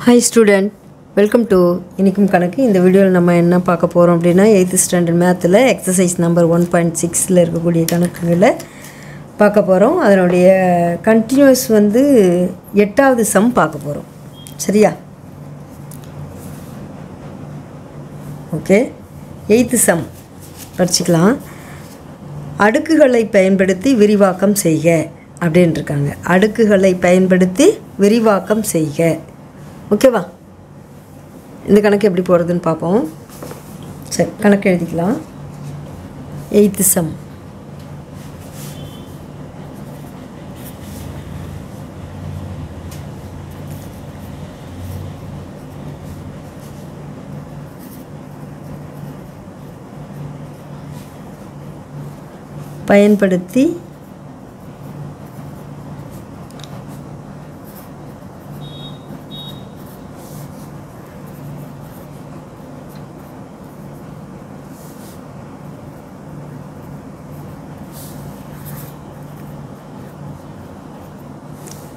Hi student, welcome to இனிக்கும் கணக்கு. இந்த வீடியோவில் நம்ம என்ன பார்க்க போகிறோம் அப்படின்னா 8th standard மேத்தில் எக்ஸசைஸ் நம்பர் 1.6ல் இருக்கக்கூடிய கணக்குகளை பார்க்க போகிறோம். அதனுடைய கண்டினியூஸ் வந்து 8வது சம் பார்க்க போகிறோம். சரியா? ஓகே, 8th சம் படிச்சுக்கலாம். அடுக்குகளை பயன்படுத்தி விரிவாக்கம் செய்க அப்படின்னு இருக்காங்க. அடுக்குகளை பயன்படுத்தி விரிவாக்கம் செய்க. ஓகேவா? இந்த கணக்கு எப்படி போகிறதுன்னு பார்ப்போம். சரி, கணக்கு எழுதிக்கலாம். 8th some. பயன்படுத்தி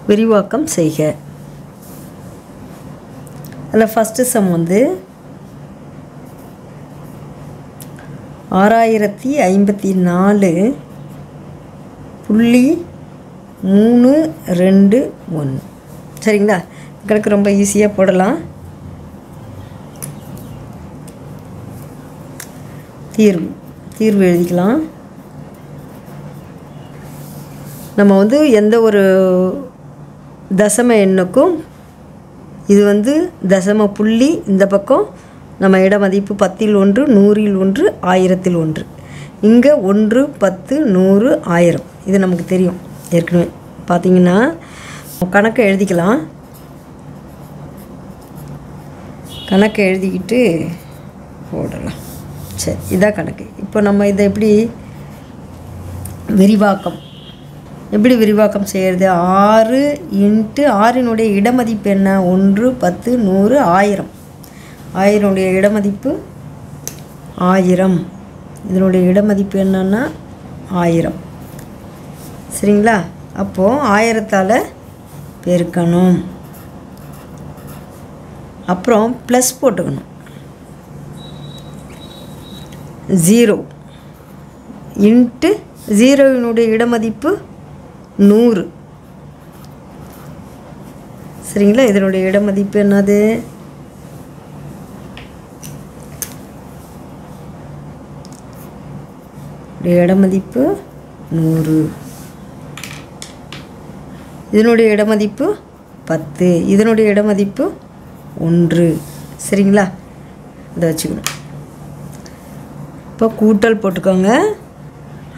விரிவாக்கம் செய்க. அதில் ஃபஸ்ட்டு சம் வந்து 6054.321. சரிங்களா? கணக்கு ரொம்ப ஈஸியாக போடலாம். தீர்வு எழுதிக்கலாம். நம்ம வந்து எந்த ஒரு தசம எண்ணுக்கும் இது வந்து தசம புள்ளி, இந்த பக்கம் நம்ம இட மதிப்பு 10ல் 1, 100ல் 1, 1000ல் 1. இங்கே 1, 10, 100, 1000. இது நமக்கு தெரியும் ஏற்கனவே. பார்த்திங்கன்னா கணக்கை எழுதிக்கலாம். கணக்கை எழுதிக்கிட்டு போடலாம். சரி, இதான் கணக்கு. இப்போ நம்ம இதை எப்படி விரிவாக்கம் செய்கிறது? 6 × 6னுடைய இடமதிப்பு என்ன? 1, 10, 100, 1000. 1000னுடைய இடமதிப்பு 1000. இதனுடைய இடமதிப்பு என்னன்னா 1000. சரிங்களா? அப்போது 1000ஆல் பெருக்கணும். அப்புறம் ப்ளஸ் போட்டுக்கணும். 0 × 0னுடைய இடமதிப்பு 100. சரிங்களா? இதனுடைய இடமதிப்பு என்னது? இடமதிப்பு 100. இதனுடைய இடமதிப்பு 10. இதனுடைய இடமதிப்பு 1. சரிங்களா? இதை வச்சுக்கணும். இப்போ கூட்டல் போட்டுக்கோங்க.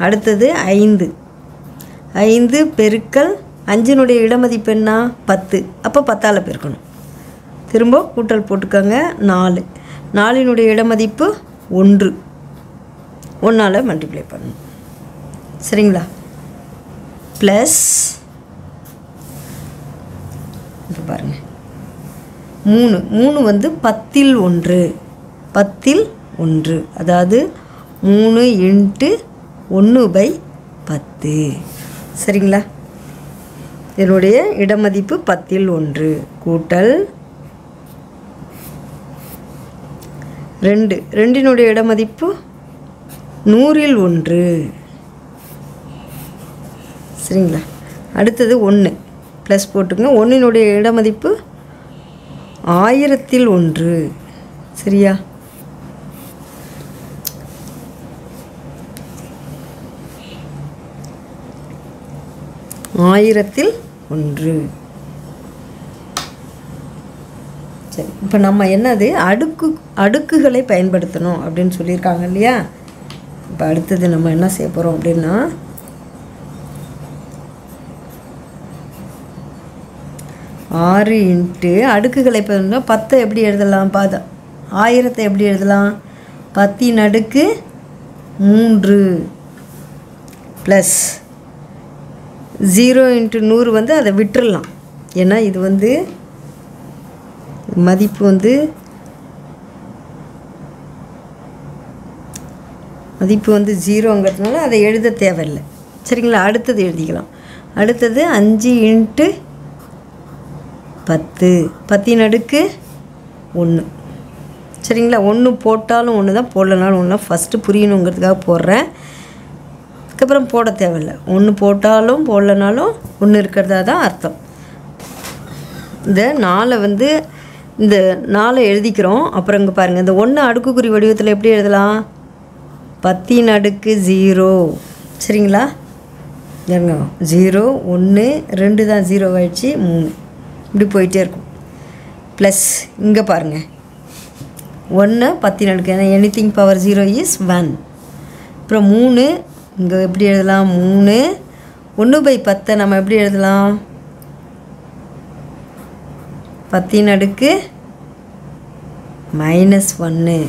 அடுத்தது 5. 5 பெருக்கல் 5னுடைய இடமதிப்பு என்ன? 10. அப்போ 10ஆல் பெருக்கணும். திரும்ப கூட்டல் போட்டுக்கோங்க. 4. 4னுடைய இடமதிப்பு 1. 1ஆல் மல்டிப்ளை பண்ணணும். சரிங்களா? ப்ளஸ் இப்போ பாருங்கள் 3 வந்து 10ல் 1. 10ல் 1, அதாவது 3 × 1/10. சரிங்களா? இதனுடைய இடமதிப்பு 10ல் 1 கூட்டல் 2. 2னுடைய இடமதிப்பு 100ல் 1. சரிங்களா? அடுத்தது 1 ப்ளஸ் போட்டுங்க. 1னுடைய இடமதிப்பு 1000ல் 1. சரியா? ஆயிரத்தில் 1. சரி, இப்போ நம்ம என்னது அடுக்குகளை பயன்படுத்தணும் அப்படின்னு சொல்லியிருக்காங்க இல்லையா? இப்போ அடுத்தது நம்ம என்ன செய்ய போகிறோம் அப்படின்னா 6 × அடுக்குகளை பயன்படுத்தினா 10 எப்படி எழுதலாம்? 1000 எப்படி எழுதலாம்? 10⁻³ ப்ளஸ் 0 × 100 வந்து அதை விட்டுடலாம். ஏன்னா இது வந்து மதிப்பு வந்து 0ங்கிறதுனால அதை எழுத தேவையில்லை. சரிங்களா? அடுத்தது எழுதிக்கலாம். அடுத்தது 5 × 10 10 அடுக்கு 1 சரிங்களா. 1 போட்டாலும் 1 தான், போடலனாலும் 1 தான். ஃபஸ்ட்டு புரியணுங்கிறதுக்காக போடுறேன், அதுக்கப்புறம் போட தேவையில்லை. 1 போட்டாலும் போடலனாலும் 1 இருக்கிறதா தான் அர்த்தம். இந்த 4 வந்து இந்த 4 எழுதிக்கிறோம். அப்புறம் இங்கே பாருங்கள், இந்த 1 அடுக்குக்குறி வடிவத்தில் எப்படி எழுதலாம்? 10 அடுக்கு 0 சரிங்களா. 0 1 2 தான் 0 ஆயிடுச்சு, 3 இப்படி போயிட்டே இருக்கும். ப்ளஸ் இங்கே பாருங்கள் 1 10 அடுக்கு, ஏன்னா எனிதிங் பவர் 0 இஸ் 1. அப்புறம் 3 இங்கே எப்படி எழுதலாம்? 3 1/10 நம்ம எப்படி எழுதலாம்? 10 அடுக்கு -1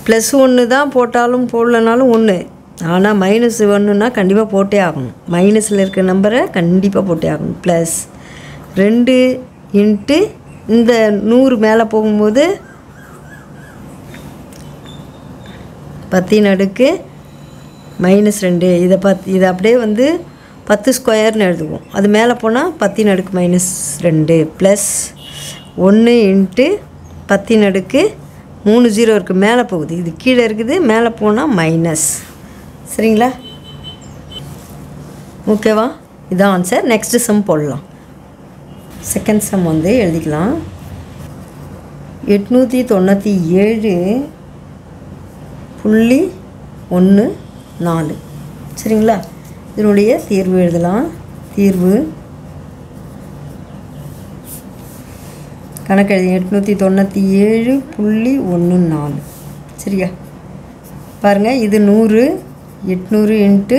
ப்ளஸ் 1 தான், போட்டாலும் போடலனாலும் 1. ஆனால் -1ன்னா கண்டிப்பாக போட்டே ஆகணும். மைனஸில் இருக்கிற நம்பரை கண்டிப்பாக போட்டே ஆகணும். ப்ளஸ் 2 இன்ட்டு இந்த 100 மேலே போகும்போது 10 அடுக்கு -2. இதை அப்படியே வந்து 10 ஸ்கொயர்னு எழுதுவோம். அது மேலே போனால் 10 அடுக்கு -2 ப்ளஸ் 1 இன்ட்டு 10 அடுக்கு 3 0 இருக்குது, மேலே போகுது. இது கீழே இருக்குது, மேலே போனால் மைனஸ். சரிங்களா, ஓகேவா? இதான் ஆன்சர். நெக்ஸ்ட்டு சம் போடலாம். செகண்ட் சம் வந்து எழுதிக்கலாம். 897.14 சரிங்களா. இதனுடைய தீர்வு எழுதலாம். தீர்வு கணக்கு எழுதி 897.14 சரியா. பாருங்கள், இது 100, 800 into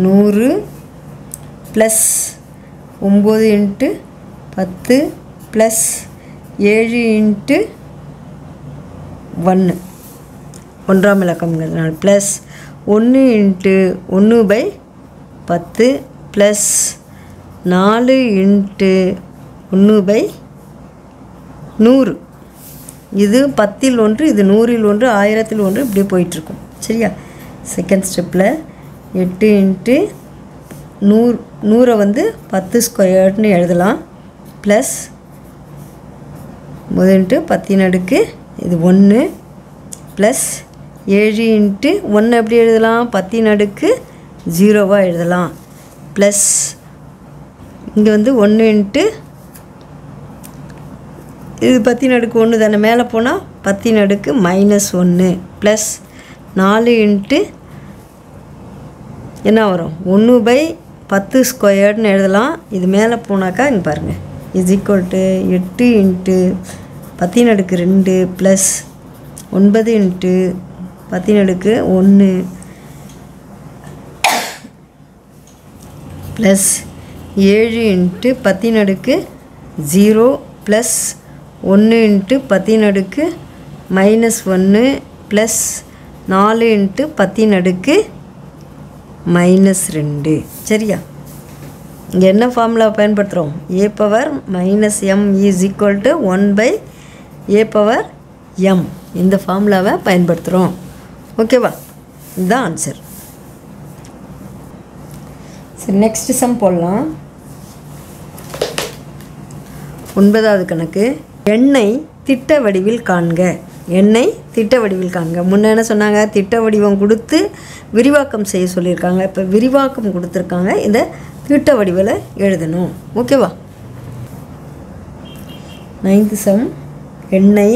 100 plus 9 into 10 plus 7 into 1 ஒன்றாம் இலக்கம்ங்கிறதுனால ப்ளஸ் 1 இன்ட்டு 1/10 ப்ளஸ் 4 இன்ட்டு 1/100. இது 10ல் 1, இது 100ல் 1, 1000ல் 1 இப்படியே போயிட்டுருக்கும் சரியா. செகண்ட் ஸ்டெப்பில் 8 இன்ட்டு 100 வந்து 10 ஸ்கொயர்னு எழுதலாம். ப்ளஸ் 9 இன்ட்டு 10 அடுக்கு இது 1 ப்ளஸ் 7 இன்ட்டு 1 எப்படி எழுதலாம்? 10 அடுக்கு 0 எழுதலாம். ப்ளஸ் இங்கே வந்து 1 இன்ட்டு இது 10 அடுக்கு 1 தானே, மேலே போனால் 10 அடுக்கு -1 ப்ளஸ் 4 இன்ட்டு என்ன வரும்? 1/10 ஸ்கொயர்னு எழுதலாம். இது மேலே போனாக்கா இங்கே பாருங்கள் இஸ் ஈக்குவல் டு 8 இன்ட்டு 10 அடுக்கு 2 ப்ளஸ் 9 இன்ட்டு 10 அடுக்கு 1 ப்ளஸ் 7 இன்ட்டு 10 அடுக்கு 0 ப்ளஸ் 1 இன்ட்டு 10 அடுக்கு -1 ப்ளஸ் 4 இன்ட்டு 10 அடுக்கு -2 சரியா. இங்கே என்ன ஃபார்முலா பயன்படுத்துகிறோம்? a power -m is equal to 1/a/m இந்த ஃபார்முலாவை பயன்படுத்துகிறோம். ஓகேவா, இதுதான் ஆன்சர். சரி, நெக்ஸ்ட் சம் போடலாம். 9வது கணக்கு. எண்ணை திட்ட வடிவில் காண்க. எண்ணை திட்ட வடிவில் காண்க. முன்ன என்ன சொன்னாங்க? திட்ட வடிவம் கொடுத்து விரிவாக்கம் செய்ய சொல்லியிருக்காங்க. இப்போ விரிவாக்கம் கொடுத்துருக்காங்க, இந்த திட்ட வடிவில் எழுதணும். ஓகேவா. 9th some. எண்ணை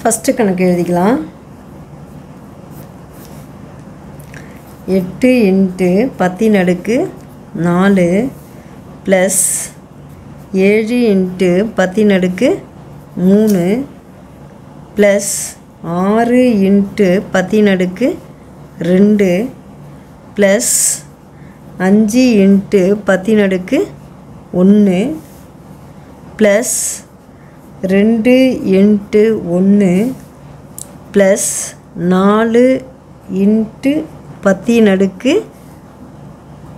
ஃபஸ்ட்டு கணக்கு எழுதிக்கலாம். 8 இன்ட்டு 10 அடுக்கு 4 ப்ளஸ் 7 இன்ட்டு 10 அடுக்கு 3 ப்ளஸ் 6 இன்ட்டு 10 அடுக்கு 2 ப்ளஸ் 5 இன்ட்டு 10 அடுக்கு 1 ப்ளஸ் 2 இன்ட்டு 1 ப்ளஸ் 4 இன்ட்டு 10 அடுக்கு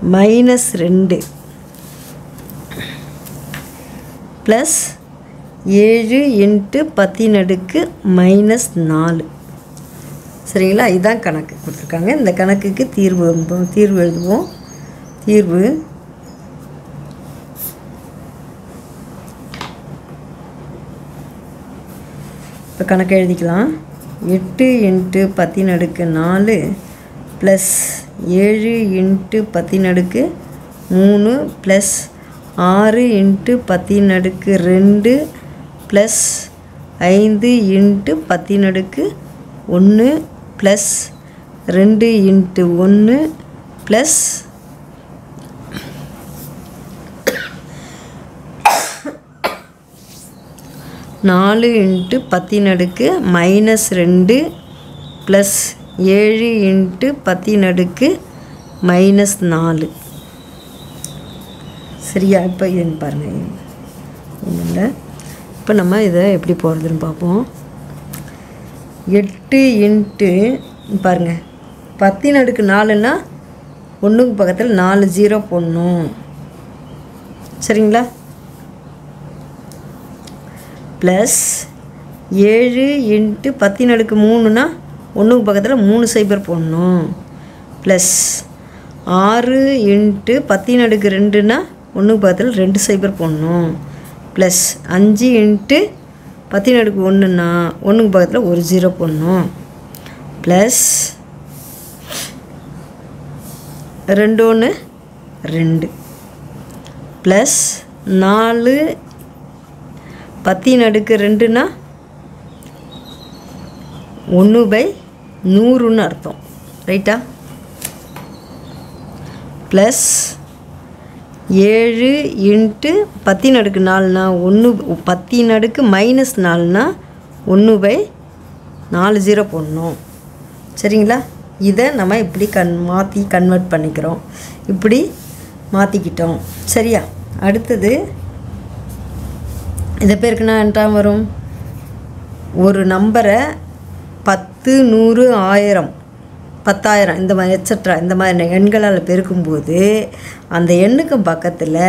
-2 ப்ளஸ் 7 × 10⁻⁻4. சரிங்களா? இதுதான் கணக்கு கொடுத்துருக்காங்க. இந்த கணக்குக்கு தீர்வு எழுதுவோம். தீர்வு இப்போ கணக்கு எழுதிக்கலாம். 8 × 10⁻4 plus 7 × 10⁻3 plus 6 × 10⁻2 plus 5 × 10⁻1 plus 2 × 1 plus 4 × 10⁻2 plus 7 × 10⁻4. சரியா? இப்போ இதுன்னு பாருங்கள். இல்லை, இப்போ நம்ம இதை எப்படி போகிறதுன்னு பார்ப்போம். 8 × பாருங்கள் 10⁻4ன்னா 1க்கு பக்கத்தில் 4 0 போடணும். சரிங்களா? ப்ளஸ் 7 × 10⁻3ன்னா 1க்கு பக்கத்தில் 3 0 போடணும். ப்ளஸ் 6 × 10⁻2ன்னா 1க்கு பக்கத்தில் 2 0 போடணும். ப்ளஸ் 5 × 10⁻1ன்னா 1க்கு பக்கத்தில் 1 0 போடணும். ப்ளஸ் 2 1 2 ப்ளஸ் 4 10⁻2ன்னா 1/100ன்னு அர்த்தம். ரைட்டா? ப்ளஸ் 7 × 10⁻4னா 1 10⁻4னா 1/4 0 போடணும். சரிங்களா? இதை நம்ம இப்படி மாற்றி கன்வெர்ட் பண்ணிக்கிறோம். இப்படி மாற்றிக்கிட்டோம். சரியா? அடுத்தது இதை பேருக்குன்னா என்ன வரும்? ஒரு நம்பரை 10 100 1000 10,000 இந்த மாதிரி எட்ஸட்ரா இந்த மாதிரி எண்களால் பெருக்கும்போது அந்த எண்ணுக்கு பக்கத்தில்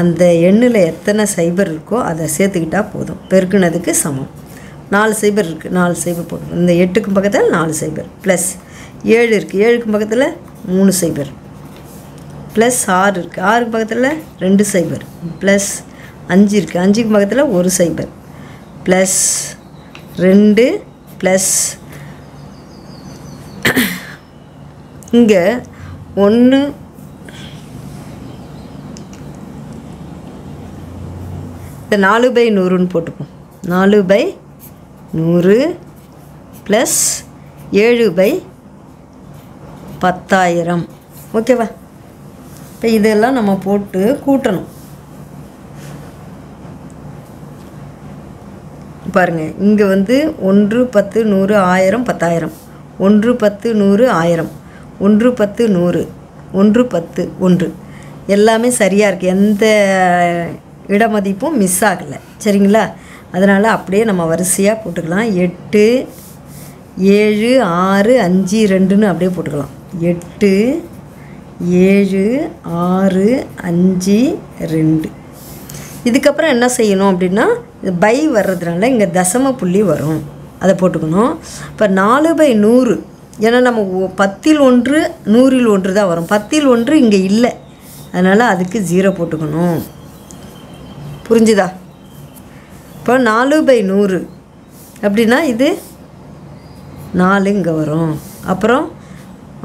அந்த எண்ணில் எத்தனை சைபர் இருக்கோ அதை சேர்த்துக்கிட்டால் போதும். பெருக்குனதுக்கு சமம். 4 சைபர் இருக்குது, 4 சைபர் போடும். இந்த 8க்கு பக்கத்தில் 4 சைபர் ப்ளஸ் 7 இருக்குது, 7க்கு பக்கத்தில் 3 சைபர் ப்ளஸ் 6 இருக்குது, 6க்கு பக்கத்தில் 2 சைபர் ப்ளஸ் 5 இருக்குது, 5க்கு பக்கத்தில் 1 சைபர் ப்ளஸ் 2 ப்ளஸ் இங்கே 1 இந்த 4/100ன்னு போட்டுப்போம். 4/100 ப்ளஸ் 7/10,000. ஓகேவா? இப்போ இதெல்லாம் நம்ம போட்டு கூட்டணும். பாருங்கள், இங்கே வந்து 1 10 100 1000 10,000 1 10 100 1000 1 10 100 1 10 1 எல்லாமே சரியாக இருக்குது. எந்த இடமதிப்பும் மிஸ் ஆகலை. சரிங்களா? அதனால் அப்படியே நம்ம வரிசையாக போட்டுக்கலாம். 8 7 6 5 2ன்னு அப்படியே போட்டுக்கலாம். 8 7 6 5 2. இதுக்கப்புறம் என்ன செய்யணும் அப்படின்னா, பை வர்றதுனால இங்கே தசம புள்ளி வரும், அதை போட்டுக்கணும். இப்போ 4/100 ஏன்னா நம்ம 10ல் 1 100ல் 1 தான் வரும். 10ல் 1 இங்கே இல்லை, அதனால் அதுக்கு 0 போட்டுக்கணும். புரிஞ்சுதா? இப்போ 4/100 அப்படின்னா இது 4 இங்கே வரும். அப்புறம்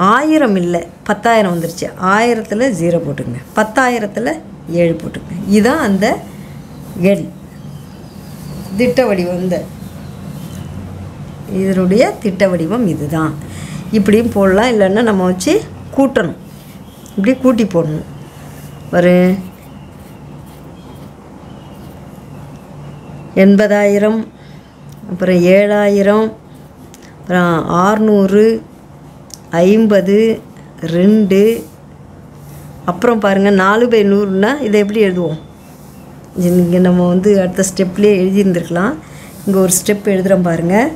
1000 இல்லை, 10,000 வந்துருச்சு. 1000ல் 0 போட்டுங்க, 10,000ல் 7 போட்டுங்க. இதுதான் அந்த எண் திட்ட வடிவம். இதனுடைய திட்ட வடிவம் இதுதான். இப்படியும் போடலாம், இல்லைன்னா நம்ம வச்சு கூட்டணும். இப்படி கூட்டி போடணும். ஒரு 80,000 அப்புறம் 7,000 அப்புறம் 600 50 2 அப்புறம் பாருங்கள் 4/100ன்னா இதை எப்படி எழுதுவோம்? இங்கே நம்ம வந்து அடுத்த ஸ்டெப்லேயே எழுதியிருந்துருக்கலாம். இங்கே ஒரு ஸ்டெப் எழுதுகிறோம் பாருங்கள்.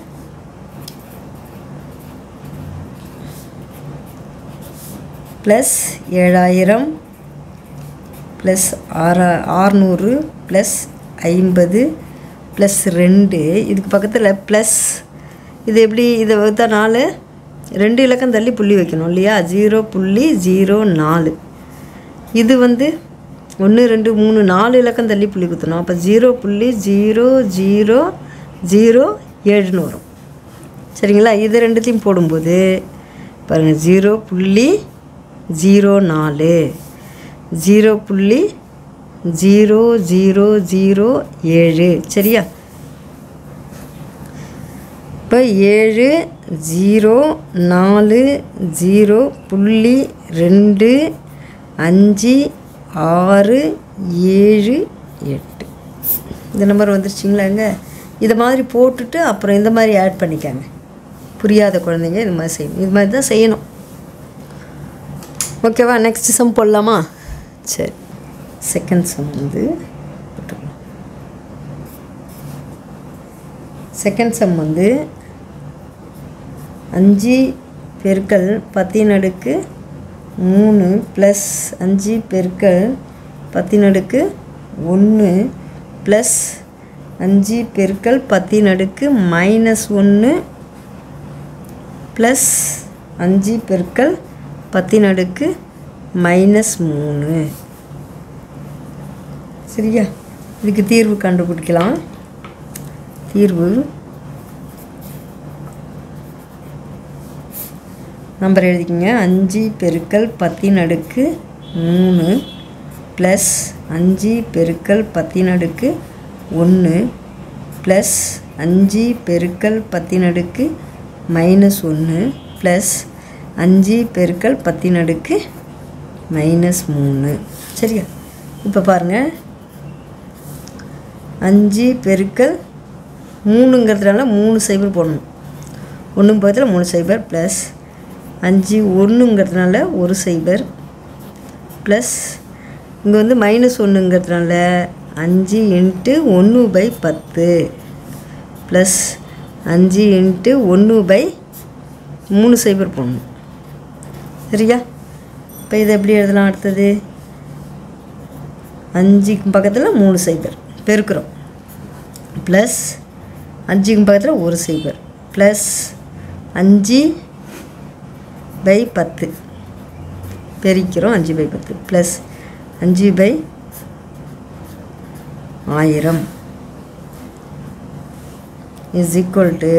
Plus 7000 plus 600 plus 50 plus 2. இதுக்கு பக்கத்தில் ப்ளஸ் இது எப்படி இதை வைத்தா 4 2 இலக்கம் தள்ளி புள்ளி வைக்கணும் இல்லையா? 0.04. இது வந்து 1 2 3 4 இலக்கம் தள்ளி புள்ளி குத்தணும். அப்போ 0.0007ன்னு வரும். சரிங்களா? இது ரெண்டுத்தையும் போடும்போது பாருங்கள் 0.04 0.0007. சரியா? இப்போ 704025678 இந்த நம்பர் வந்துருச்சிங்களாங்க. இதை மாதிரி போட்டுட்டு அப்புறம் இந்த மாதிரி ஆட் பண்ணிக்காங்க. புரியாத குழந்தைங்க இது மாதிரி செய்யணும். இது மாதிரி தான் செய்யணும். ஓகேவா? நெக்ஸ்ட் சம் போடலாமா? சரி, செகண்ட் சம் வந்து செகண்ட் சம் வந்து 5 பெருக்கல் 10 3 ப்ளஸ் 5 பெருக்கல் 10 1 ப்ளஸ் 5 பெருக்கல் 10 -1 ப்ளஸ் 5 பெருக்கல் 10 -3. சரியா? இதுக்கு தீர்வு கண்டுபிடிக்கலாம். தீர்வு நம்பர் எழுதிக்கங்க. 5 பெருக்கல் 10 ப்ளஸ் 5 பெருக்கல் 10 1 ப்ளஸ் 5 பெருக்கல் 10 -1 ப்ளஸ் 5 பெருக்கல் 10 -3. சரியா? இப்போ பாருங்கள், 5 பெருக்கல் 3ங்கிறதுனால 3 0 போடணும். 1 பக்கத்தில் 3 0 ப்ளஸ் 5 1ங்கிறதுனால 1 0 ப்ளஸ் இங்கே வந்து -1ங்கிறதுனால 5 × 1/10 ப்ளஸ் 5 × 1/3 0 போடணும். சரியா? இப்போ இதை எப்படி எழுதலாம்? அடுத்தது 5க்கு பக்கத்தில் 3 0 பெருக்கிறோம் ப்ளஸ் 5க்கு பக்கத்தில் 1 0 ப்ளஸ் 5/10 பெருக்கிறோம் 5/10 plus 5/1000 is equal to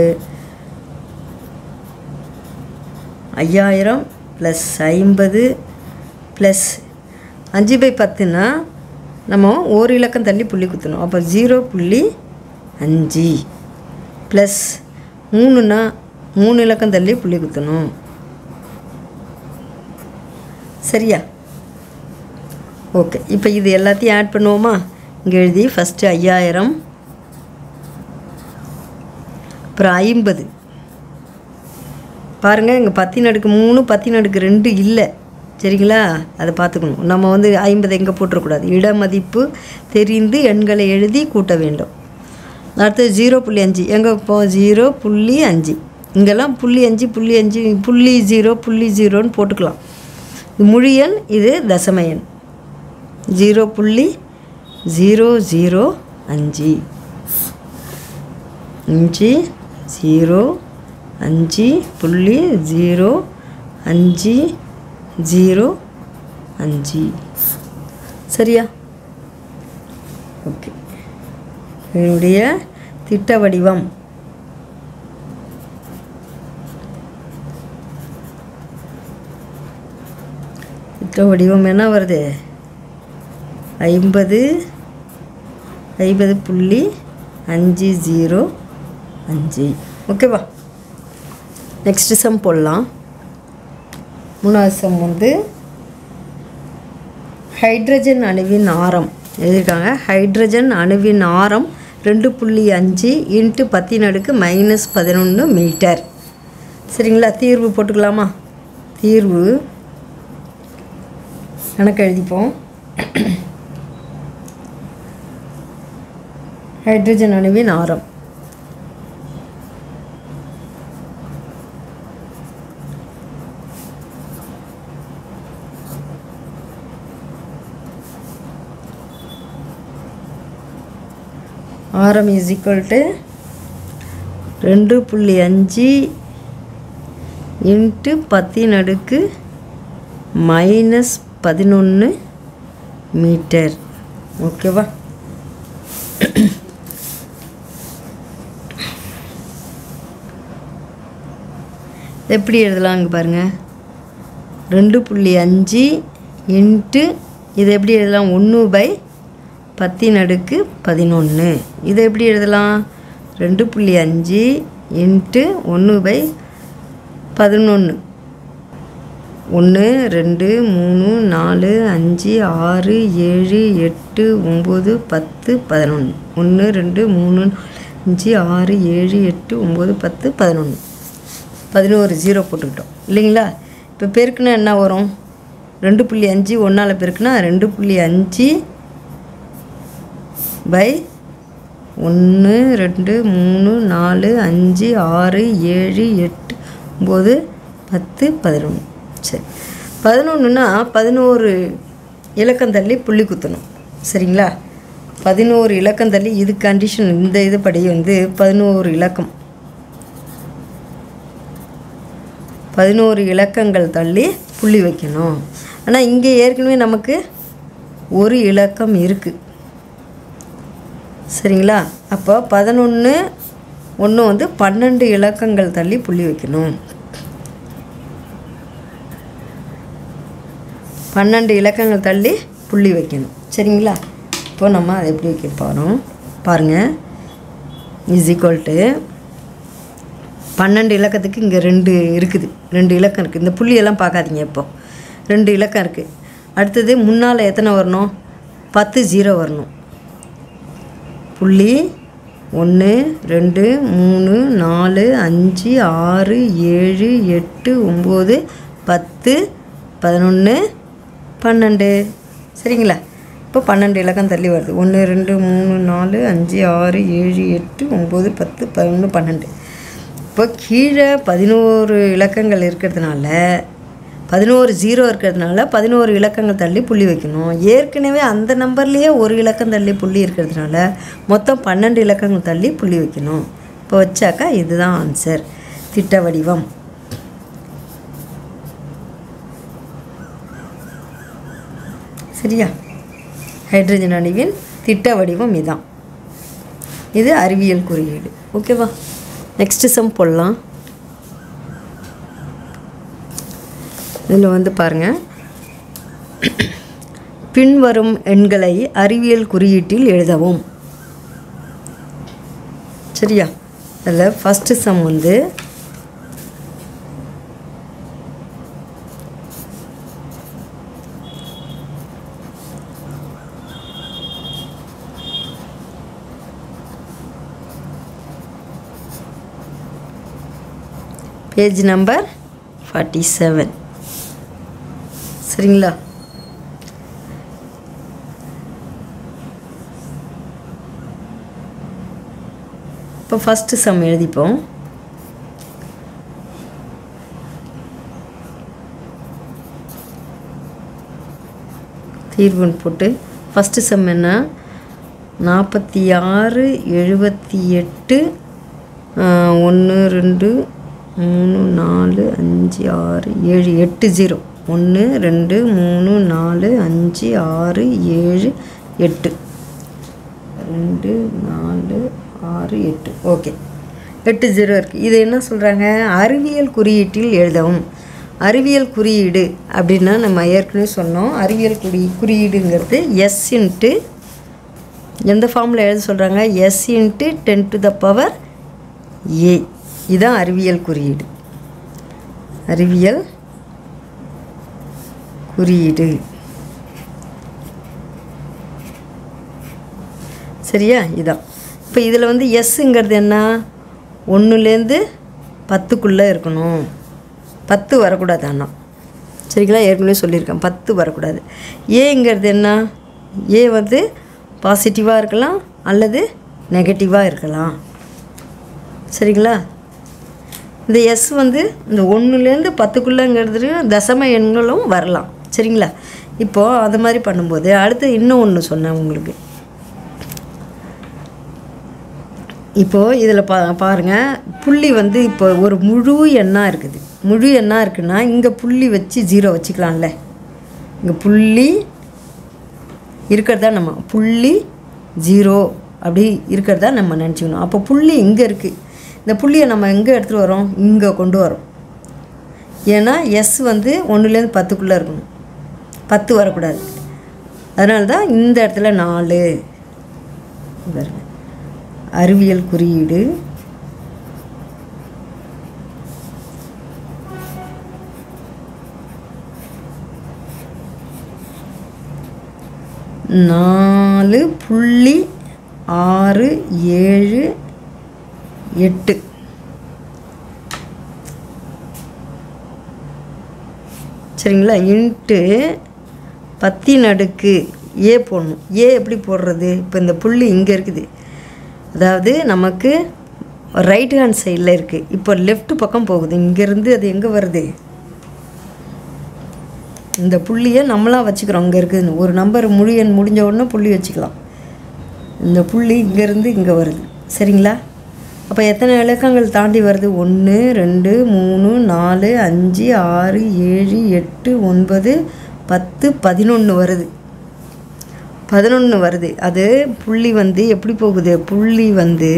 5000 plus 50 plus 5/10ன்னா நம்ம ஒரு இலக்கம் தள்ளி புள்ளி குத்தணும். அப்போ 0.5 ப்ளஸ் 3ன்னா 3 இலக்கம் தள்ளி புள்ளி குத்தணும். சரியா? ஓகே, இப்போ இது எல்லாத்தையும் ஆட் பண்ணுவோமா? இங்கே எழுதி ஃபஸ்ட்டு 5000 அப்புறம் 50. பாருங்கள், இங்கே 10 3 10 இல்லை. சரிங்களா? அதை பார்த்துக்கணும். நம்ம வந்து 50 எங்கே போட்டுறக்கூடாது. இடமதிப்பு தெரிந்து எண்களை எழுதி கூட்ட வேண்டும். அடுத்தது 0.5 எங்கே இப்போ 0.5 இங்கெல்லாம் 0.5 0.0ன்னு போட்டுக்கலாம். இது முழு எண், இது தசம எண். 0.005 0.505 சரியா? ஓகே, என்னுடைய திட்ட வடிவம் என்ன வருது? 50.505. ஓகேவா? நெக்ஸ்ட் சம் போடலாம். மூணாவது சம் வந்து ஹைட்ரஜன் அணுவின் ஆரம் எழுதியிருக்காங்க. ஹைட்ரஜன் அணுவின் ஆரம் 2.5 × 10 -11 மீட்டர். சரிங்களா? தீர்வு போட்டுக்கலாமா? தீர்வு கணக்கு எழுதிப்போம். ஹைட்ரஜன் அணுவின் ஆரம் ஆரம் is equal to 2.5 into 10⁻⁻11 metre. ஓகேவா? எப்படி எழுதலாங்க பாருங்கள். 2.5 இன்ட்டு இதை எப்படி எழுதலாம்? 1/10⁻11. இதை எப்படி எழுதலாம்? 2.5 இன்ட்டு 1/11. 1 2 3 4 5 6 7 8 9 10 11. 1 2 3 5 6 7 8 9 10 11. 11 0 போட்டுக்கிட்டோம் இல்லைங்களா? இப்போ பெருக்குன்னா என்ன வரும்? 2.5 1ஆல் பெருக்குன்னா 2.5 பை 1 2 3 4 5 6 7 8 9 10 11. சரி, 11ன்னா 11 இலக்கம் தள்ளி புள்ளி குத்தணும். சரிங்களா? 11 இலக்கம் தள்ளி இது கண்டிஷன். இந்த இது படி வந்து 11 இலக்கம் 11 இலக்கங்கள் தள்ளி புள்ளி வைக்கணும். ஆனால் இங்கே ஏற்கனவே நமக்கு ஒரு இலக்கம் இருக்குது. சரிங்களா? அப்போ 11 1 வந்து 12 இலக்கங்கள் தள்ளி புள்ளி வைக்கணும். 12 இலக்கங்கள் தள்ளி புள்ளி வைக்கணும். சரிங்களா? இப்போ நம்ம அதை எப்படி வைக்க போகிறோம் பாருங்கள். இஸ் ஈக்குவல் டு 12 இலக்கத்துக்கு இங்கே 2 இருக்குது. 2 இலக்கம் இருக்குது. இந்த புள்ளியெல்லாம் பார்க்காதீங்க. இப்போ 2 இலக்கம் இருக்குது. அடுத்தது முன்னால் எத்தனை வரணும்? 10 0 வரணும். புள்ளி 1 2 3 4 5 6 7 8 9 10 11 12. சரிங்களா? இப்போ 12 இலக்கம் தள்ளி வருது. 1 2 3 4 5 6 7 8 9 10 11 12. இப்போ கீழே 11 இலக்கங்கள் இருக்கிறதுனால 11 0 இருக்கிறதுனால 11 இலக்கங்கள் தள்ளி புள்ளி வைக்கணும். ஏற்கனவே அந்த நம்பர்லேயே ஒரு இலக்கம் தள்ளி புள்ளி இருக்கிறதுனால மொத்தம் 12 இலக்கங்கள் தள்ளி புள்ளி வைக்கணும். இப்போ வச்சாக்கா இதுதான் ஆன்சர். திட்ட வடிவம். சரியா? ஹைட்ரஜன் அணுவின் திட்ட வடிவம் இதான். இது அறிவியல் குறியீடு. ஓகேவா? நெக்ஸ்ட் சம் போடலாம். இதில் வந்து பாருங்கள். பின்வரும் எண்களை அறிவியல் குறியீட்டில் எழுதவும். சரியா? அதில் ஃபஸ்ட்டு சம் வந்து பேஜ் நம்பர் 47. சரிங்களா? இப்போ ஃபஸ்ட்டு சம் எழுதிப்போம். தீர்வுன்னு போட்டு ஃபஸ்ட்டு சம் என்ன? 46 78 1 2 3 4 5 6 7 8 0. 1 2 3 4 5 6 7 8 2 4 6 8. ஓகே, 8 0 இருக்குது. இது என்ன சொல்கிறாங்க? அறிவியல் குறியீட்டில் எழுதவும். அறிவியல் குறியீடு அப்படின்னா நம்ம ஏற்கனவே சொன்னோம். அறிவியல் குறியீடுங்கிறது எஸ் இன்ட்டு எந்த ஃபார்மில் எழுத சொல்கிறாங்க? S into 10⁻⁴. இதுதான் அறிவியல் குறியீடு. அறிவியல் குறியீடு. சரியா? இதான். இப்போ இதில் வந்து எஸ்ஸுங்கிறது என்ன? 1லேருந்து 10க்குள்ளே இருக்கணும். 10 வரக்கூடாது. ஆனால் சரிங்களா? ஏற்கனவே சொல்லியிருக்கேன் 10 வரக்கூடாது. ஏங்கிறது என்ன? ஏ வந்து பாசிட்டிவாக இருக்கலாம் அல்லது நெகட்டிவாக இருக்கலாம். சரிங்களா? இந்த எஸ் வந்து இந்த 1லேருந்து 10க்குள்ளேங்கிறது தசம எண்களும் வரலாம். சரிங்களா? இப்போது அது மாதிரி பண்ணும்போது அடுத்து இன்னும் ஒன்று சொன்னேன் உங்களுக்கு. இப்போது இதில் பாருங்கள் புள்ளி வந்து இப்போ ஒரு முழு எண்ணாக இருக்குது. முழு எண்ணாக இருக்குன்னா இங்கே புள்ளி வச்சு 0 வச்சுக்கலாம்ல. இங்கே புள்ளி இருக்கிறதா நம்ம புள்ளி 0 அப்படி இருக்கிறதா நம்ம நினச்சிக்கணும். அப்போ புள்ளி இங்கே இருக்குது. இந்த புள்ளியை நம்ம எங்கே எடுத்துகிட்டு வரோம்? இங்கே கொண்டு வரோம். ஏன்னா எஸ் வந்து 1லேருந்து 10க்குள்ளே இருக்கணும், 10 வரக்கூடாது. அதனால தான் இந்த இடத்துல 4 பாருங்க. அறிவியல் குறியீடு நாலு புள்ளி 6 7 8 சரிங்களா? இன்ட்டு 10 ஏ போடணும். ஏ எப்படி போடுறது? இப்போ இந்த புள்ளி இங்கே இருக்குது, அதாவது நமக்கு ரைட் ஹேண்ட் சைடில் இருக்குது. இப்போ லெஃப்ட் பக்கம் போகுது. இங்கேருந்து அது எங்கே வருது? இந்த புள்ளியை நம்மளாக வச்சுக்கிறோம். இங்கே இருக்குதுன்னு ஒரு நம்பர் முழு எண் முடிஞ்ச உடனே புள்ளி வச்சுக்கலாம். இந்த புள்ளி இங்கேருந்து இங்கே வருது. சரிங்களா? அப்போ எத்தனை இலக்கங்கள் தாண்டி வருது? 1 2 3 4 5 6 7 8 9 10 11 வருது. 11 வருது. அது புள்ளி வந்து எப்படி போகுது? புள்ளி வந்து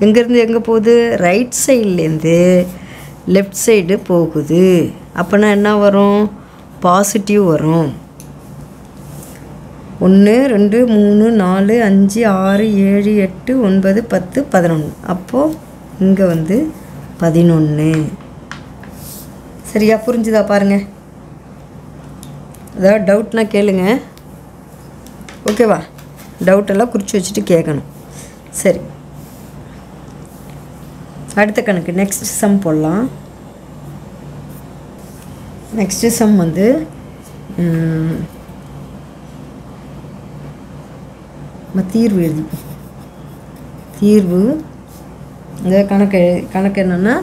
எங்கேருந்து எங்கே போகுது? ரைட் சைட்லேருந்து லெஃப்ட் சைடு போகுது. அப்போனா என்ன வரும்? பாசிட்டிவ் வரும். 1 2 3 4 5 6 7 8 9 10 11. அப்போது இங்கே வந்து 11. சரியா? புரிஞ்சுதா பாருங்கள். ஏதாவது டவுட்னா கேளுங்க. ஓகேவா? டவுட்டெல்லாம் குறித்து வச்சுட்டு கேட்கணும். சரி, அடுத்த கணக்கு நெக்ஸ்ட் சம் போடலாம். நெக்ஸ்ட்டு சம் வந்து தீர்வு எழுதிப்போம். தீர்வு இந்த கணக்கு என்னென்னா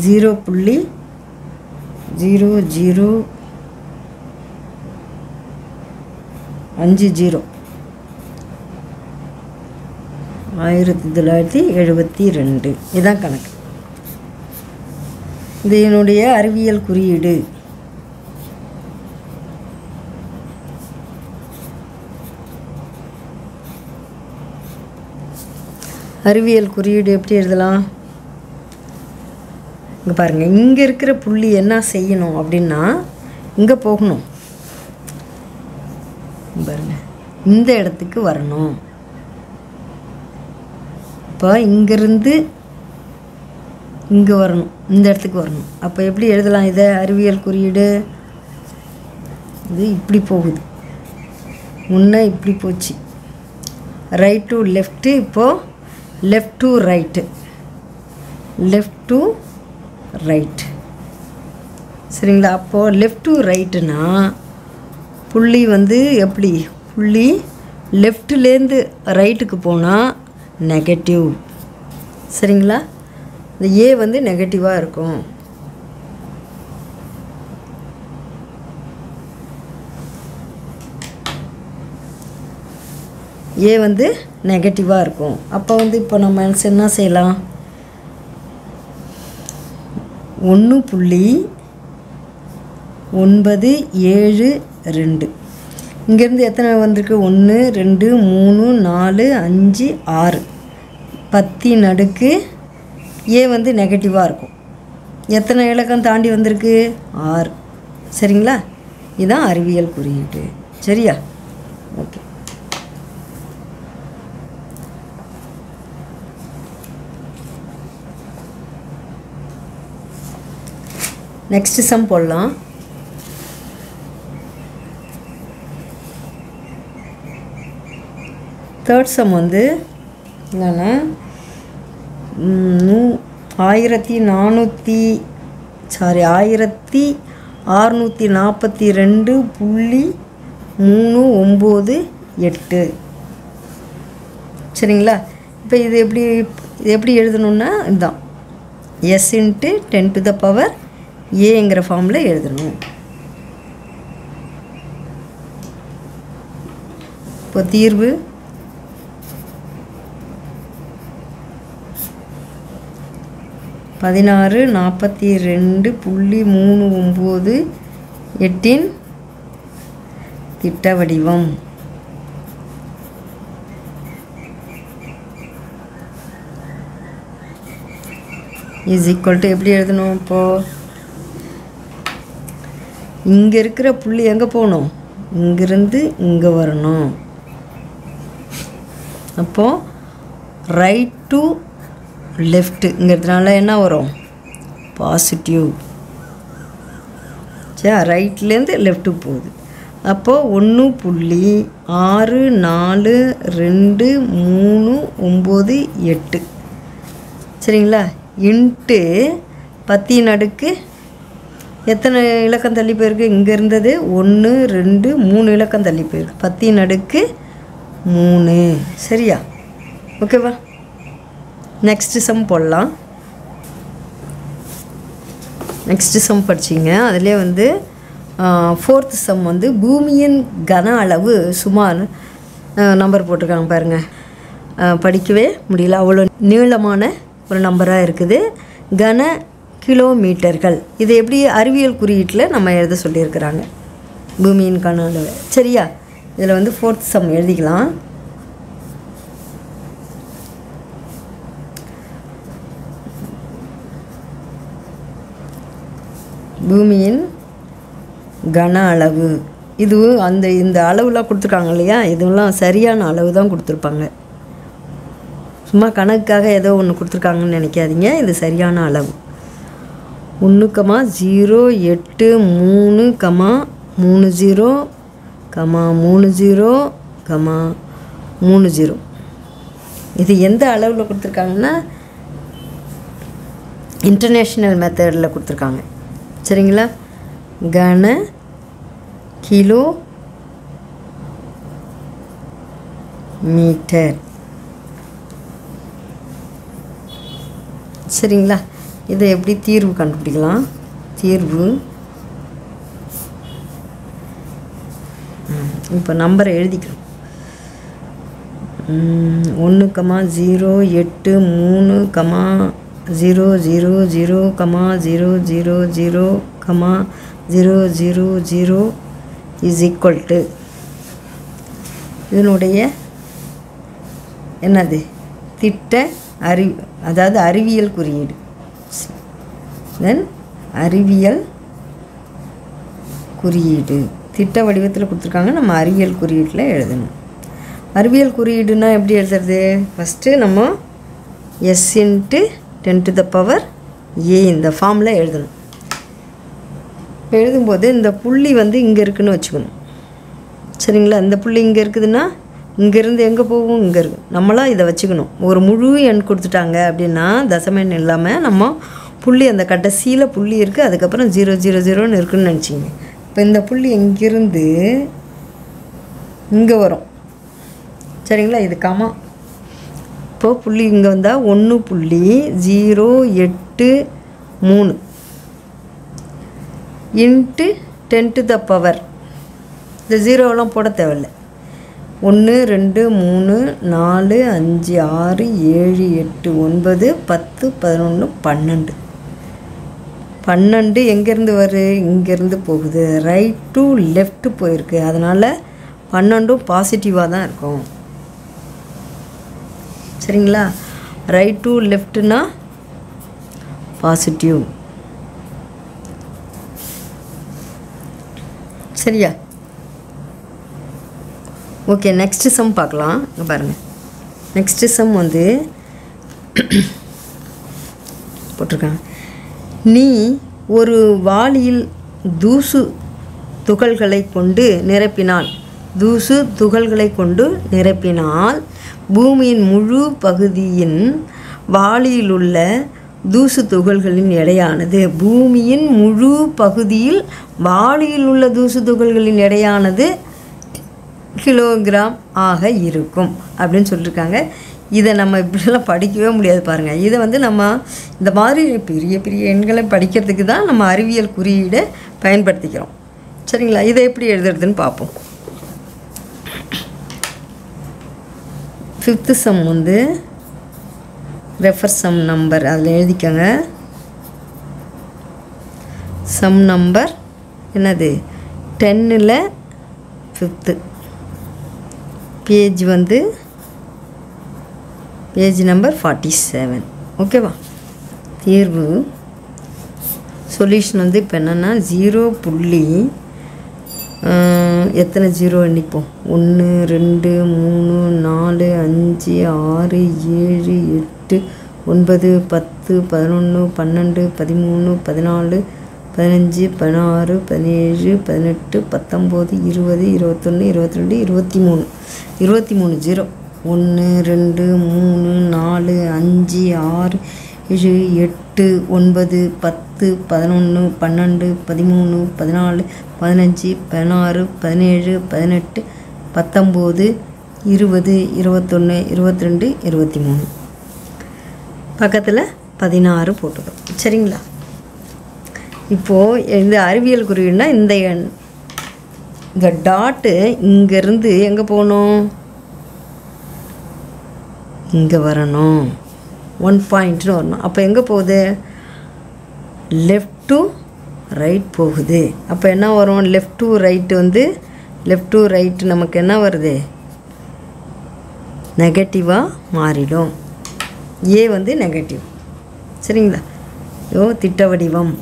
0.00 50 1972 இதுதான் கணக்கு. இது என்னுடைய அறிவியல் குறியீடு. அறிவியல் குறியீடு எப்படி எழுதலாம்? இங்கே பாருங்கள். இங்கே இருக்கிற புள்ளி என்ன செய்யணும் அப்படின்னா இங்கே போகணும். பாருங்கள், இந்த இடத்துக்கு வரணும். இப்போ இங்கேருந்து இங்கே வரணும், இந்த இடத்துக்கு வரணும். அப்போ எப்படி எழுதலாம் இதை? அறிவியல் குறியீடு இது இப்படி போகுது. முன்னே இப்படி போச்சு, ரைட் டு லெஃப்ட்டு. இப்போது left to right, left to right. சரிங்களா? அப்போது லெஃப்ட் டு ரைட்டுனா புள்ளி வந்து எப்படி? புள்ளி லெஃப்ட்லேருந்து ரைட்டுக்கு போனால் நெகட்டிவ். சரிங்களா? இந்த ஏ வந்து நெகட்டிவாக இருக்கும். ஏ வந்து நெகட்டிவாக இருக்கும். அப்போ வந்து இப்போ நம்ம என்ன செய்யலாம்? 1.972. இங்கேருந்து எத்தனை வந்திருக்கு? 1 2 3 4 5 6 10 ஏ வந்து நெகட்டிவாக இருக்கும். எத்தனை இலக்கம் தாண்டி வந்திருக்கு? 6. சரிங்களா? இதுதான் அறிவியல் குறியீடு. சரியா? ஓகே. நெக்ஸ்ட் சம் போடலாம். தேர்ட் சம் வந்து என்னென்னா 1642.398. சரிங்களா? இப்போ இது எப்படி எழுதணுன்னா இதுதான் எஸ் இன்ட்டு 10⁻⁴ ஏங்கிற ஃபார்மில் எழுதணும். இப்போ தீர்வு 1642.398 திட்ட வடிவம். இஸ் ஈக்குவல் டு எப்படி எழுதணும்? இப்போது இங்கே இருக்கிற புள்ளி எங்கே போகணும்? இங்கிருந்து இங்கே வரணும். அப்போது ரைட் டு லெஃப்ட்டுங்கிறதுனால என்ன வரும்? பாசிட்டிவ். சரி, ரைட்லேருந்து லெஃப்ட்டுக்கு போகுது. அப்போது 1.42239 சரிங்களா? இன்ட்டு 10 எத்தனை இலக்கம் தள்ளி போயிருக்கு? இங்கே இருந்தது 1 2 3 இலக்கம் தள்ளி போயிருக்கு. 10⁻3 சரியா? ஓகேவா? நெக்ஸ்ட்டு சம் போடலாம். நெக்ஸ்ட்டு சம் படிச்சிங்க. அதிலே வந்து 4th சம் வந்து பூமியின் கன அளவு சுமார் நம்பர் போட்டிருக்காங்க பாருங்கள். படிக்கவே முடியல, அவ்வளோ நீளமான ஒரு நம்பராக இருக்குது. கன கிலோமீட்டர்கள். இது எப்படி அறிவியல் குறியீட்டில் நம்ம எழுத சொல்லியிருக்கிறாங்க பூமியின் கன அளவு. சரியா? இதில் வந்து 4th சம் எழுதிக்கலாம். பூமியின் கன அளவு. இது இந்த அளவுலாம் கொடுத்துருக்காங்க இல்லையா? இதுவெல்லாம் சரியான அளவு தான் கொடுத்துருப்பாங்க. சும்மா கணக்குக்காக ஏதோ ஒன்று கொடுத்துருக்காங்கன்னு நினைக்காதீங்க. இது சரியான அளவு. 1,083,30,30,30. இது எந்த அளவில் கொடுத்துருக்காங்கன்னா இன்டர்நேஷ்னல் மெத்தடில் கொடுத்துருக்காங்க. சரிங்களா? கன கிலோ மீட்டர். சரிங்களா? இதை எப்படி தீர்வு கண்டுபிடிக்கலாம்? தீர்வு இப்போ நம்பரை எழுதிக்கிறோம். 1,080,000,000,000 இஸ் ஈக்குவல் டு இதனுடைய என்னது? திட்ட அதாவது அறிவியல் குறியீடு. தென் அறிவியல் குறியீடு திட்ட வடிவத்தில் கொடுத்துருக்காங்க. நம்ம அறிவியல் குறியீட்டில் எழுதணும். அறிவியல் குறியீடுனா எப்படி எழுதுறது? ஃபஸ்ட்டு நம்ம S × 10⁻⁴ இந்த ஃபார்மில் எழுதணும். எழுதும்போது இந்த புள்ளி வந்து இங்கே இருக்குதுன்னு வச்சுக்கணும். சரிங்களா? இந்த புள்ளி இங்கே இருக்குதுன்னா இங்கேருந்து எங்கே போகும்? இங்கே இருக்குது. நம்மளாம் இதை வச்சுக்கணும். ஒரு முழு எண் கொடுத்துட்டாங்க அப்படின்னா தசம எண் இல்லாமல் நம்ம புள்ளி அந்த கடைசியில் புள்ளி இருக்குது, அதுக்கப்புறம் 000 இருக்குதுன்னு நினச்சிங்க. இப்போ இந்த புள்ளி இங்கேருந்து இங்கே வரும். சரிங்களா? இது கமா. இப்போது புள்ளி இங்கே வந்தால் 1.083 இன்ட்டு 10⁻⁴. இந்த ஜீரோவெல்லாம் போட தேவையில்லை. 1 2 3 4 5 6 7 8 9 10 11 12. 12 எங்கேருந்து வருது? இங்கேருந்து போகுது. ரைட் டு லெஃப்ட் போயிருக்கு. அதனால் 12 பாசிட்டிவாக தான் இருக்கும். சரிங்களா? ரைட் டு லெஃப்ட்னா பாசிட்டிவ். சரியா? ஓகே, நெக்ஸ்ட்டு சம் பார்க்கலாம். இங்கே பாருங்கள். நெக்ஸ்ட்டு சம் வந்து போட்டிருக்காங்க. நீ ஒரு வாளியில் தூசு துகள்களை கொண்டு நிரப்பினால் பூமியின் முழு பகுதியின் வாளியில் உள்ள தூசு துகள்களின் எடையானது பூமியின் முழு பகுதியில் வாளியில் உள்ள தூசு துகள்களின் எடையானது கிலோகிராம் ஆக இருக்கும் அப்படின்னு சொல்லியிருக்காங்க. இதை நம்ம இப்படிலாம் படிக்கவே முடியாது பாருங்கள். இதை வந்து நம்ம இந்த மாதிரி பெரிய பெரிய எண்களை படிக்கிறதுக்கு தான் நம்ம அறிவியல் குறியீடை பயன்படுத்திக்கிறோம். சரிங்களா? இதை எப்படி எழுதுறதுன்னு பார்ப்போம். 5th சம் வந்து ரெஃபர் சம் நம்பர் அதில் எழுதிக்கோங்க. சம் நம்பர் என்னது 10ல் 5th பேஜ் வந்து பேஜ் நம்பர் 47. ஓகேவா? தீர்வு சொல்யூஷன் வந்து இப்போ என்னென்னா 0 புள்ளி எத்தனை ஜீரோ எண்ணிப்போம் 1 2 3 4 5 6 7 8 9 10 11 12 13 14 15 16 17 18 19 20 21 22 23 23 ஜீரோ 1 2 3 4 5 6 7 8 9 10 11 12 13 14 15 16 17 18 19 20 21 22 23 பக்கத்தில் 16 போட்டுக்கணும். சரிங்களா? இப்போது இந்த அறிவியல் குறியீடுனா இந்த டாட்டு இங்கேருந்து எங்கே போகணும்? இங்கே வரணும். 1 பாயிண்ட்னு வரணும். அப்போ எங்கே போகுது? லெஃப்ட் டு ரைட் போகுது. அப்போ என்ன வரும்? லெஃப்ட் டு ரைட்டு வந்து லெஃப்ட் டு ரைட்டு நமக்கு என்ன வருது? நெகட்டிவாக மாறிடும். ஏ வந்து நெகட்டிவ். சரிங்களா? திட்ட வடிவம்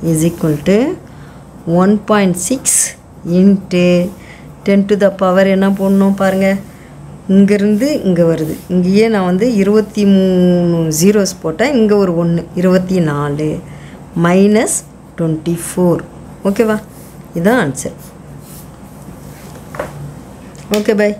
is equal to 1.6 into 10 to the power என்ன போடணும் பாருங்கள். இங்கேருந்து இங்கே வருது. இங்கேயே நான் வந்து 23 ஜீரோஸ் போட்டேன். இங்கே ஒரு 1 24 மைனஸ் 24. ஓகேவா? இதுதான் ஆன்சர். Okay bye.